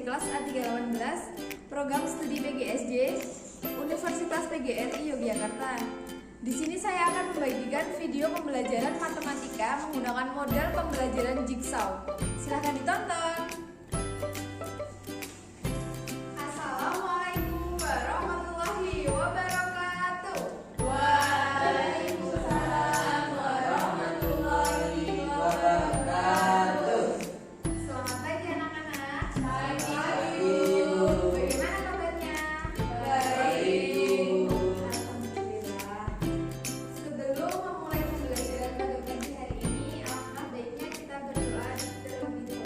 kelas A318 Program Studi PGSJ Universitas PGRI Yogyakarta. Di sini saya akan membagikan video pembelajaran matematika menggunakan model pembelajaran jigsaw. Silahkan ditonton. Assalamualaikum warahmatullahi wabarakatuh. Waalaikumsalam warahmatullahi wabarakatuh. Selamat pagi anak-anak. Pagi. Bagaimana kabarnya? Baik. Alhamdulillah. Sebelum memulai pembelajaran pada pagi hari ini, alangkah baiknya kita berdoa terlebih dahulu.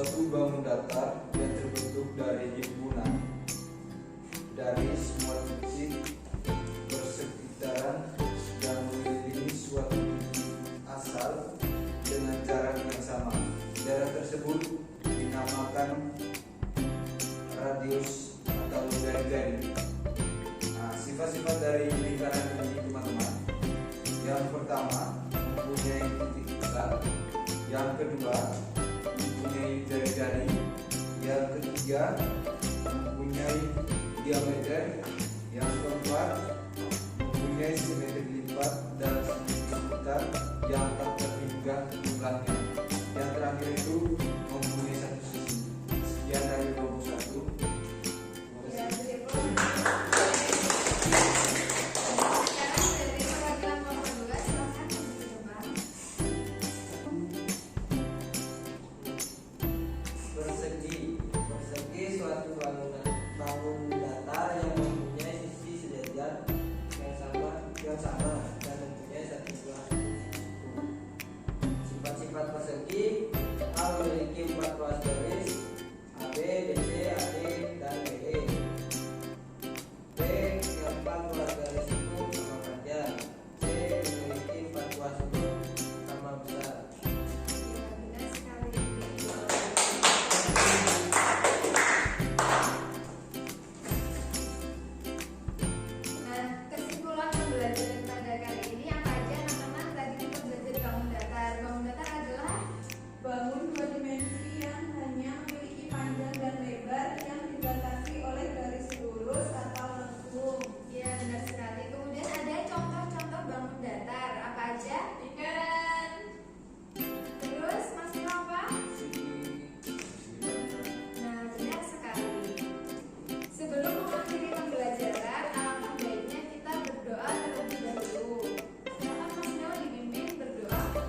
suatu bangun datar yang terbentuk dari himpunan dari semua titik bersekitaran yang mengelilingi suatu titik asal dengan jarak yang sama. Jarak tersebut dinamakan radius atau garis-garis. Nah, sifat-sifat dari lingkaran ini teman-teman. Yang pertama, mempunyai titik pusat. Yang kedua, mempunyai jari-jari. Yang ketiga, mempunyai diameter. Yang keempat, mempunyai simetri lipat dan sekitar yang tak terhingga jumlahnya. Yang terakhir itu mempunyai satu sisi. Sekian dari 21. Persegi suatu bangun datar yang mempunyai sisi sejajar yang sama dan mempunyai satu belah siku. Sifat-sifat persegi: A memiliki 4 ruas garis AB, BC, AD, dan BE. B yang 4 ruas garis itu sama panjang. C memiliki 4 ruas itu sama besar. Kesimpulan pembelajaran pada kali ini apa aja teman-teman? Tadi kita belajar bangun datar. Bangun datar adalah bangun dua dimensi yang hanya memiliki panjang dan lebar yang dibatasi oleh garis lurus atau lengkung. ya benar sekali. Kemudian ada contoh-contoh bangun datar apa aja? Lingkaran. Terus masih apa? Nah benar sekali. Sebelum mengakhiri pembelajaran, alangkah baiknya kita berdoa terlebih dahulu. Silakan Mas Neo dibimbing berdoa.